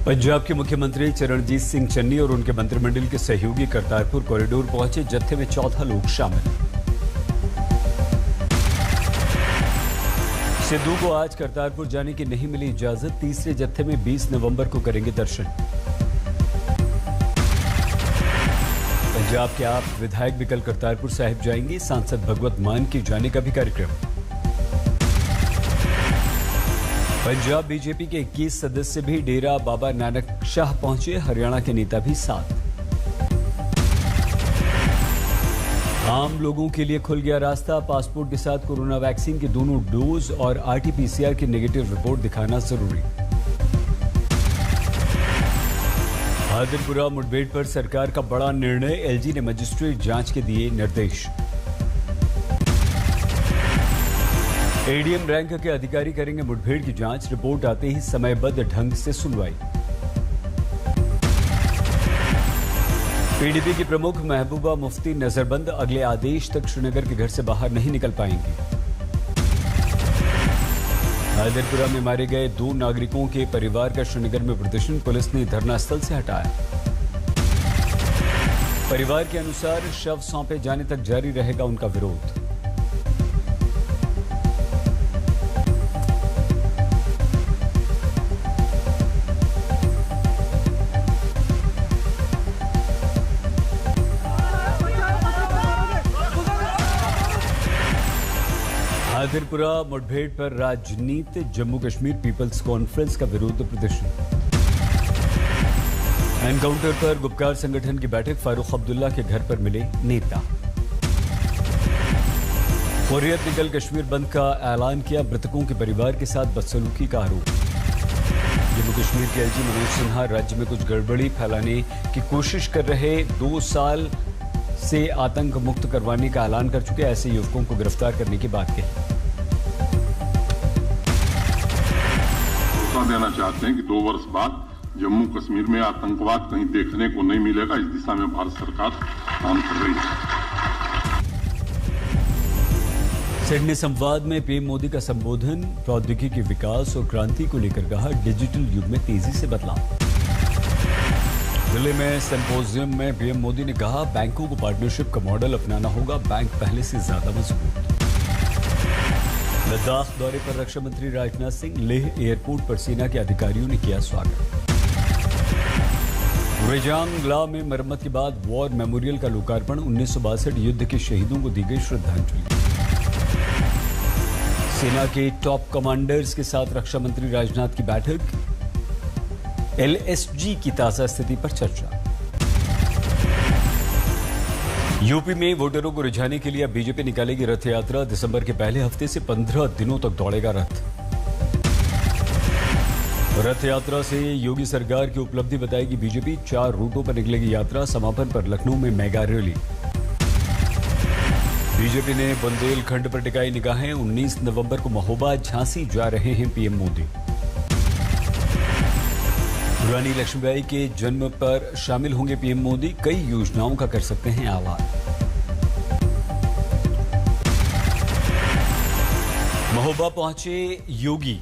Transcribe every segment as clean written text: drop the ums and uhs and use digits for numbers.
पंजाब के मुख्यमंत्री चरणजीत सिंह चन्नी और उनके मंत्रिमंडल के सहयोगी करतारपुर कॉरिडोर पहुंचे। जत्थे में 14 लोग शामिल। सिद्धू को आज करतारपुर जाने की नहीं मिली इजाजत। तीसरे जत्थे में 20 नवंबर को करेंगे दर्शन। पंजाब के आप विधायक भी कल करतारपुर साहिब जाएंगे। सांसद भगवत मान के जाने का भी कार्यक्रम। पंजाब बीजेपी के 21 सदस्य भी डेरा बाबा नानक शाह पहुंचे। हरियाणा के नेता भी साथ। आम लोगों के लिए खुल गया रास्ता। पासपोर्ट के साथ कोरोना वैक्सीन के दोनों डोज और आरटीपीसीआर की नेगेटिव रिपोर्ट दिखाना जरूरी। हादिरपुरा मुठभेड़ पर सरकार का बड़ा निर्णय। एलजी ने मजिस्ट्रेट जांच के दिए निर्देश। एडीएम रैंक के अधिकारी करेंगे मुठभेड़ की जांच। रिपोर्ट आते ही समयबद्ध ढंग से सुनवाई। पीडीपी की प्रमुख महबूबा मुफ्ती नजरबंद। अगले आदेश तक श्रीनगर के घर से बाहर नहीं निकल पाएंगी। हादिरपुरा में मारे गए 2 नागरिकों के परिवार का श्रीनगर में प्रदर्शन। पुलिस ने धरना स्थल से हटाया। परिवार के अनुसार शव सौंपे जाने तक जारी रहेगा उनका विरोध। हादिरपुरा मुठभेड़ पर राजनीति। जम्मू कश्मीर पीपल्स कॉन्फ्रेंस का विरोध प्रदर्शन। एनकाउंटर पर गुपकार संगठन की बैठक। फारूक अब्दुल्ला के घर पर मिले नेता। हुर्रियत ने कल कश्मीर बंद का ऐलान किया। मृतकों के परिवार के साथ बदसलूकी का आरोप। जम्मू कश्मीर के एलजी मनोज सिन्हा राज्य में कुछ गड़बड़ी फैलाने की कोशिश कर रहे। 2 साल से आतंक मुक्त करवाने का ऐलान कर चुके। ऐसे युवकों को गिरफ्तार करने की बात कही। देना चाहते हैं कि 2 वर्ष बाद जम्मू कश्मीर में आतंकवाद कहीं देखने को नहीं मिलेगा। इस दिशा में भारत सरकार काम कर रही है। सिडनी संवाद में पीएम मोदी का संबोधन। प्रौद्योगिकी के विकास और क्रांति को लेकर कहा। डिजिटल युग में तेजी से बदलाव। दिल्ली में सिंपोजियम में पीएम मोदी ने कहा बैंकों को पार्टनरशिप का मॉडल अपनाना होगा। बैंक पहले से ज्यादा मजबूत। लद्दाख दौरे पर रक्षा मंत्री राजनाथ सिंह। लेह एयरपोर्ट पर सेना के अधिकारियों ने किया स्वागत। रेजांगला में मरम्मत के बाद वॉर मेमोरियल का लोकार्पण। 1962 युद्ध के शहीदों को दी गई श्रद्धांजलि। सेना के टॉप कमांडर्स के साथ रक्षा मंत्री राजनाथ की बैठक। एलएसजी की ताजा स्थिति पर चर्चा। यूपी में वोटरों को रिझाने के लिए अब बीजेपी निकालेगी रथ यात्रा। दिसंबर के पहले हफ्ते से 15 दिनों तक दौड़ेगा रथ। रथ यात्रा से योगी सरकार की उपलब्धि बताएगी बीजेपी। 4 रूटों पर निकलेगी यात्रा। समापन पर लखनऊ में मेगा रैली। बीजेपी ने बुंदेलखंड पर टिकाई निगाहें। 19 नवंबर को महोबा झांसी जा रहे हैं पीएम मोदी। रानी लक्ष्मीबाई के जन्म पर शामिल होंगे पीएम मोदी। कई योजनाओं का कर सकते हैं आह्वान। महोबा पहुंचे योगी।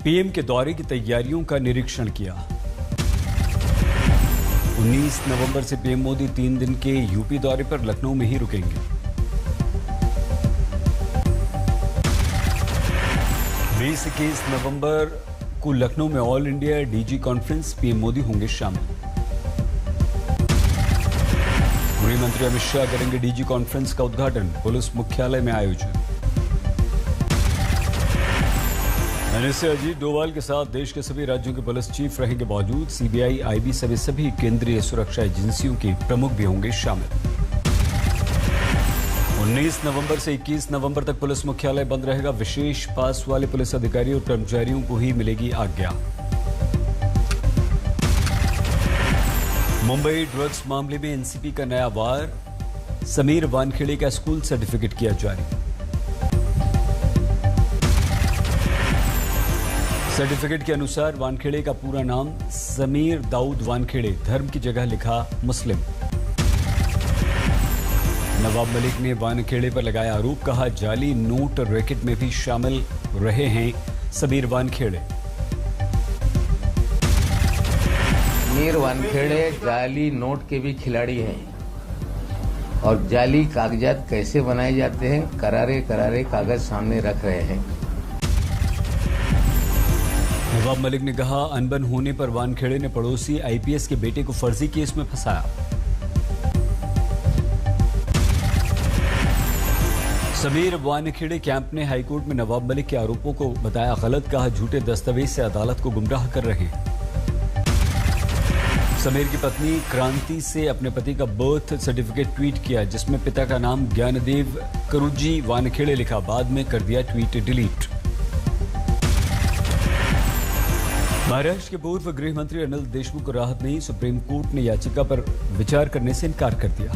पीएम के दौरे की तैयारियों का निरीक्षण किया। 19 नवंबर से पीएम मोदी 3 दिन के यूपी दौरे पर लखनऊ में ही रुकेंगे। 20-21 नवंबर को लखनऊ में all India DG conference. PM Modi होंगे शामिल। गृह मंत्री अमित शाह करेंगे डीजी कॉन्फ्रेंस का उद्घाटन। पुलिस मुख्यालय में आयोजन। एनएसए अजीत डोभाल के साथ देश के सभी राज्यों के पुलिस चीफ रहेंगे मौजूद। सीबीआई, आईबी समेत सभी केंद्रीय सुरक्षा एजेंसियों के प्रमुख भी होंगे शामिल। 19 नवंबर से 21 नवंबर तक पुलिस मुख्यालय बंद रहेगा। विशेष पास वाले पुलिस अधिकारियों और कर्मचारियों को ही मिलेगी आज्ञा। मुंबई ड्रग्स मामले में एनसीपी का नया वार। समीर वानखेड़े का स्कूल सर्टिफिकेट किया जारी। सर्टिफिकेट के अनुसार वानखेड़े का पूरा नाम समीर दाऊद वानखेड़े। धर्म की जगह लिखा मुस्लिम। नवाब मलिक ने वानखेड़े पर लगाया आरोप। कहा जाली नोट रैकेट में भी शामिल रहे हैं समीर वानखेड़े। मीर वानखेड़े जाली नोट के भी खिलाड़ी हैं और जाली कागजात कैसे बनाए जाते हैं करारे करारे कागज सामने रख रहे हैं। नवाब मलिक ने कहा, अनबन होने पर वानखेड़े ने पड़ोसी आईपीएस के बेटे को फर्जी केस में फंसाया। समीर वानखेड़े कैंप ने हाईकोर्ट में नवाब मलिक के आरोपों को बताया गलत, कहा झूठे दस्तावेज से अदालत को गुमराह कर रहे हैं। समीर की पत्नी क्रांति से अपने पति का बर्थ सर्टिफिकेट ट्वीट किया, जिसमें पिता का नाम ज्ञानदेव करुजी वानखेड़े लिखा, बाद में कर दिया ट्वीट डिलीट। महाराष्ट्र के पूर्व गृह मंत्री अनिल देशमुख को राहत नहीं, सुप्रीम कोर्ट ने याचिका पर विचार करने से इनकार कर दिया।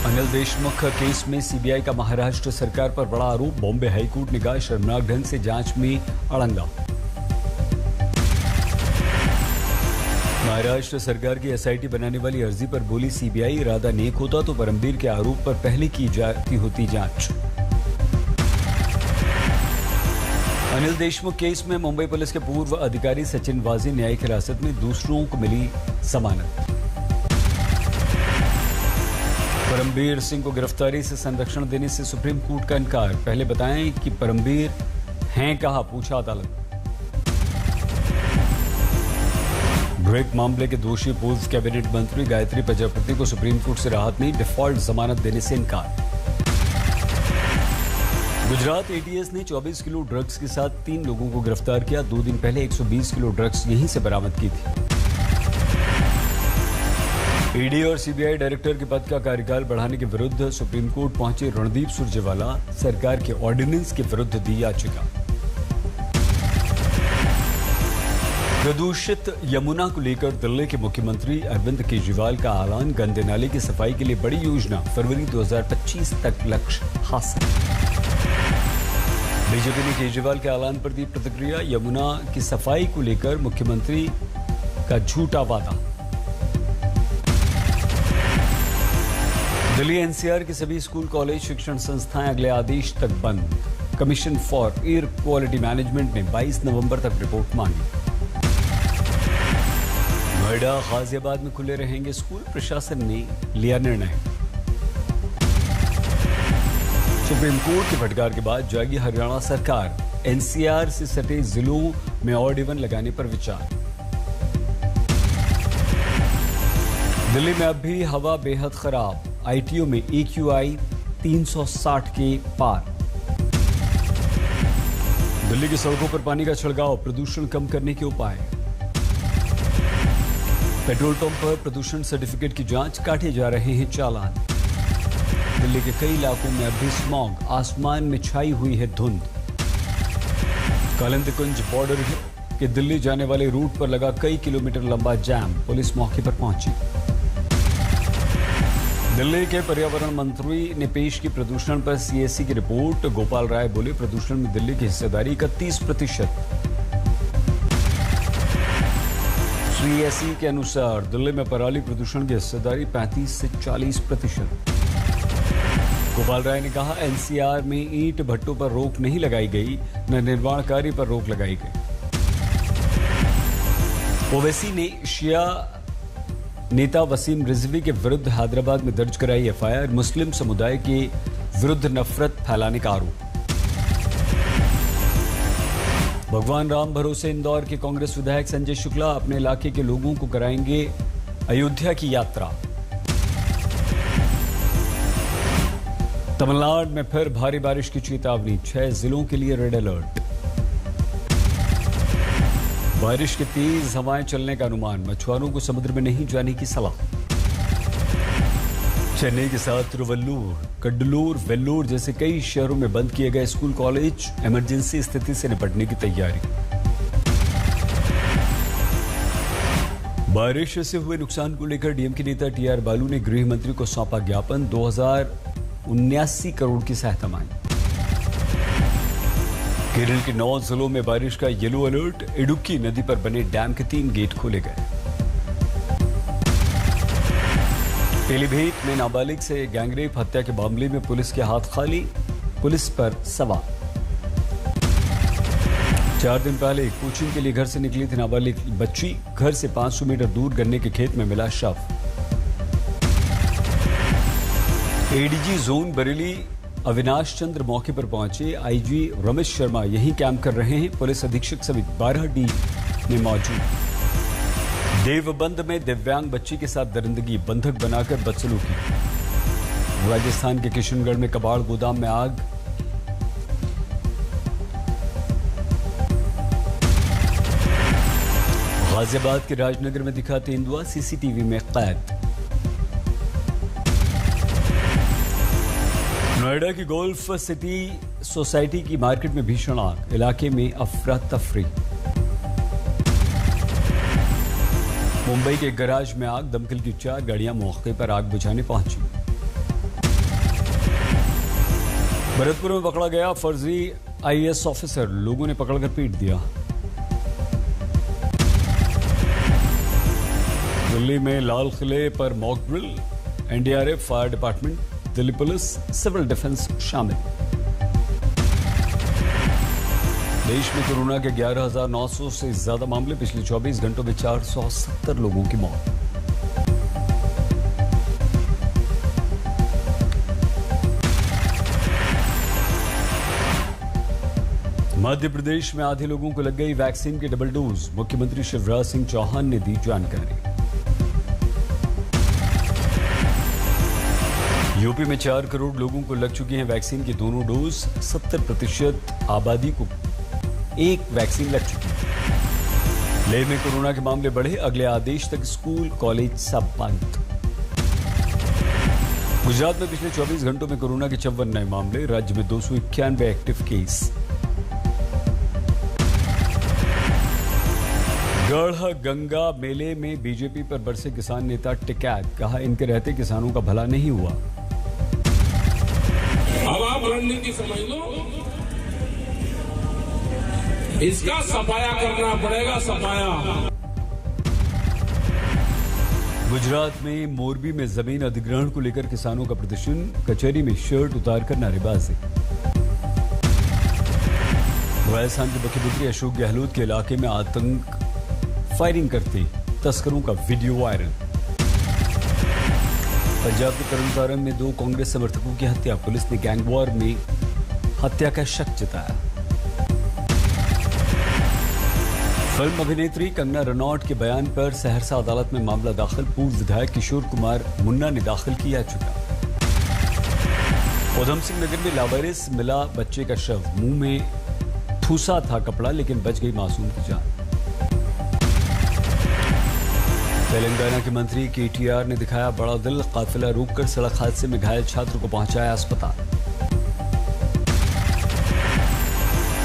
अनिल देशमुख केस में सीबीआई का महाराष्ट्र सरकार पर बड़ा आरोप, बॉम्बे हाईकोर्ट ने कहा शर्मनाक ढंग से जांच में अड़ंगा। महाराष्ट्र सरकार की एसआईटी बनाने वाली अर्जी पर बोली सीबीआई, इरादा नेक होता तो परमबीर के आरोप पर पहले की जाती होती जांच। अनिल देशमुख केस में मुंबई पुलिस के पूर्व अधिकारी सचिन वाजी न्यायिक हिरासत में, दूसरों को मिली जमानत। परमबीर सिंह को गिरफ्तारी से संरक्षण देने से सुप्रीम कोर्ट का इनकार, पहले बताएं कि परमबीर हैं कहा, पूछा अदालत। ब्रेक मामले के दोषी पूर्व कैबिनेट मंत्री गायत्री प्रजापति को सुप्रीम कोर्ट से राहत नहीं, डिफॉल्ट जमानत देने से इनकार। गुजरात एटीएस ने 24 किलो ड्रग्स के साथ 3 लोगों को गिरफ्तार किया। 2 दिन पहले 120 किलो ड्रग्स यहीं से बरामद की थी। ईडी और सीबीआई डायरेक्टर के पद का कार्यकाल बढ़ाने के विरुद्ध सुप्रीम कोर्ट पहुंचे रणदीप सुरजेवाला, सरकार के ऑर्डिनेंस के विरुद्ध दी याचिका। प्रदूषित यमुना को लेकर दिल्ली के मुख्यमंत्री अरविंद केजरीवाल का ऐलान, गंदे नाले की सफाई के लिए बड़ी योजना, फरवरी 2025 तक लक्ष्य हासिल। बीजेपी ने केजरीवाल के ऐलान पर दी प्रतिक्रिया, यमुना की सफाई को लेकर मुख्यमंत्री का झूठा वादा। दिल्ली एनसीआर के सभी स्कूल, कॉलेज, शिक्षण संस्थाएं अगले आदेश तक बंद। Commission for air quality management ने 22 नवंबर तक रिपोर्ट मांगी। नोएडा, गाजियाबाद में खुले रहेंगे स्कूल, प्रशासन ने लिया निर्णय। सुप्रीम कोर्ट के फटकार के बाद जागी हरियाणा सरकार, एनसीआर से सटे जिलों में ऑड इवन लगाने पर विचार। दिल्ली में अब भी हवा बेहद खराब, आईटीओ में AQI 360 के पार। दिल्ली की सड़कों पर पानी का छिड़काव, प्रदूषण कम करने के उपाय। पेट्रोल पंप पर प्रदूषण सर्टिफिकेट की जांच, काटे जा रहे हैं चालान। दिल्ली के कई इलाकों में अभी स्मॉग, आसमान में छाई हुई है धुंध। कालिंदी कुंज बॉर्डर के दिल्ली जाने वाले रूट पर लगा कई किलोमीटर लंबा जाम, पुलिस मौके पर पहुंची। दिल्ली के पर्यावरण मंत्री ने पेश की प्रदूषण पर CSE की रिपोर्ट, गोपाल राय बोले प्रदूषण में दिल्ली की हिस्सेदारी 31%। CSE के अनुसार दिल्ली में पराली प्रदूषण की हिस्सेदारी 35 से 40%। गोपाल राय ने कहा एनसीआर में ईंट भट्टों पर रोक नहीं लगाई गई, न निर्माण कार्य पर रोक लगाई गई। ओवैसी ने शिया नेता वसीम रिजवी के विरुद्ध हैदराबाद में दर्ज कराई FIR, मुस्लिम समुदाय के विरुद्ध नफरत फैलाने का आरोप। भगवान राम भरोसे इंदौर के कांग्रेस विधायक संजय शुक्ला अपने इलाके के लोगों को कराएंगे अयोध्या की यात्रा। तमिलनाडु में फिर भारी बारिश की चेतावनी, 6 जिलों के लिए रेड अलर्ट। बारिश की तेज हवाएं चलने का अनुमान, मछुआरों को समुद्र में नहीं जाने की सलाह। चेन्नई के साथ तिरुवल्लुर, कड्डलूर, वेल्लोर जैसे कई शहरों में बंद किए गए स्कूल, कॉलेज, इमरजेंसी स्थिति से निपटने की तैयारी। बारिश से हुए नुकसान को लेकर डीएमके नेता TR बालू ने गृह मंत्री को सौंपा ज्ञापन, 2079 करोड़ की सहायता मांगी। केरल के 9 जिलों में बारिश का येलो अलर्ट, इडुक्की नदी पर बने डैम के 3 गेट खोले गए। पीलीभीत में नाबालिग से गैंगरेप हत्या के मामले में पुलिस के हाथ खाली, पुलिस पर सवाल। 4 दिन पहले कोचिंग के लिए घर से निकली थी नाबालिग बच्ची, घर से 500 मीटर दूर गन्ने के खेत में मिला शव। एडीजी जोन बरेली अविनाश चंद्र मौके पर पहुंचे। आईजी रमेश शर्मा यहीं कैंप कर रहे हैं। पुलिस अधीक्षक समेत 12 डी में मौजूद। देवबंद में दिव्यांग बच्ची के साथ दरिंदगी, बंधक बनाकर बदसलूकी। राजस्थान के किशनगढ़ में कबाड़ गोदाम में आग। गाजियाबाद के राजनगर में दिखा तेंदुआ, सीसीटीवी में कैद। नोएडा की गोल्फ सिटी सोसाइटी की मार्केट में भीषण आग, इलाके में अफरा तफरी। मुंबई के गैराज में आग, दमकल की 4 गाड़ियां मौके पर आग बुझाने पहुंची। भरतपुर में पकड़ा गया फर्जी आईएएस ऑफिसर, लोगों ने पकड़कर पीट दिया। दिल्ली में लाल किले पर mock drill, NDRF, fire department, Delhi police, civil defence शामिल। देश में कोरोना के 11,900 से ज्यादा मामले, पिछले 24 घंटों में 470 लोगों की मौत। मध्य प्रदेश में आधे लोगों को लग गई वैक्सीन की डबल डोज, मुख्यमंत्री शिवराज सिंह चौहान ने दी जानकारी। यूपी में 4 करोड़ लोगों को लग चुकी हैं वैक्सीन की दोनों डोज, 70% आबादी को एक वैक्सीन लग चुकी है। लेह में कोरोना के मामले बढ़े, अगले आदेश तक स्कूल कॉलेज सब बंद। गुजरात में पिछले 24 घंटों में कोरोना के 54 नए मामले, राज्य में 291 एक्टिव केस। गढ़ गंगा मेले में बीजेपी पर बरसे किसान नेता टिकैत, कहा इनके रहते किसानों का भला नहीं हुआ। अब आप रणनीति समझ लो, इसका सफाया करना पड़ेगा, सफाया। गुजरात में मोरबी में जमीन अधिग्रहण को लेकर किसानों का प्रदर्शन, कचहरी में शर्ट उतारकर नारेबाजी। राजस्थान के मुख्यमंत्री अशोक गहलोत के इलाके में आतंक फायरिंग करते तस्करों का वीडियो वायरल। पंजाब के तरनतारन में 2 कांग्रेस समर्थकों की हत्या, पुलिस ने गैंगवॉर में हत्या का शक जताया। फिल्म अभिनेत्री कंगना रनौट के बयान पर सहरसा अदालत में मामला दाखिल, पूर्व विधायक किशोर कुमार मुन्ना ने दाखिल किया याचिका। उधम सिंह नगर में लावारिस मिला बच्चे का शव, मुंह में ठूसा था कपड़ा लेकिन बच गई मासूम की जान। तेलंगाना के मंत्री केटीआर ने दिखाया बड़ा दिल, काफिला रोककर सड़क हादसे में घायल छात्र को पहुंचाया अस्पताल।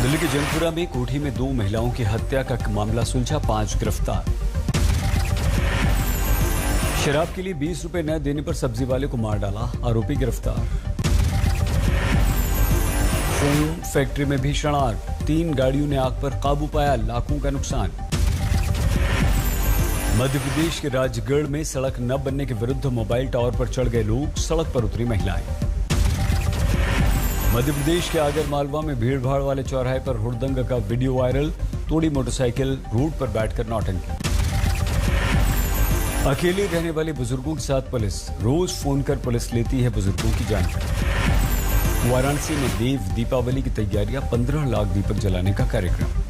दिल्ली के जंगपुरा में कोठी में 2 महिलाओं की हत्या का मामला सुलझा, 5 गिरफ्तार। शराब के लिए 20 रुपए न देने पर सब्जी वाले को मार डाला, आरोपी गिरफ्तार। फोम फैक्ट्री में भीषण आग, 3 गाड़ियों ने आग पर काबू पाया, लाखों का नुकसान। मध्य प्रदेश के राजगढ़ में सड़क न बनने के विरुद्ध मोबाइल टावर पर चढ़ गए लोग, सड़क पर उतरी महिलाएं। मध्य प्रदेश के आगर मालवा में भीड़ भाड़ वाले चौराहे पर हुड़दंग का वीडियो वायरल, तोड़ी मोटरसाइकिल, रोड पर बैठकर नौटंकी। अकेले रहने वाले बुजुर्गों के साथ पुलिस, रोज फोन कर पुलिस लेती है बुजुर्गों की जानकारी। वाराणसी में देव दीपावली की तैयारियां, 15 लाख दीपक जलाने का कार्यक्रम।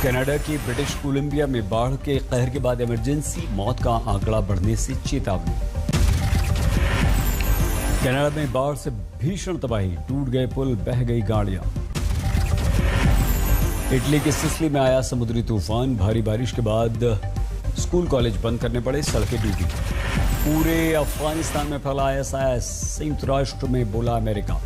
कनाडा के ब्रिटिश कोलंबिया में बाढ़ के कहर के बाद इमरजेंसी, मौत का आंकड़ा बढ़ने से चेतावनी। कनाडा में बाढ़ से भीषण तबाही, टूट गए पुल, बह गई गाड़ियां। इटली के सिसिली में आया समुद्री तूफान, भारी बारिश के बाद स्कूल कॉलेज बंद करने पड़े, सड़कें डूबी। पूरे अफगानिस्तान में फैला ISIS, संयुक्त राष्ट्र में बोला अमेरिका।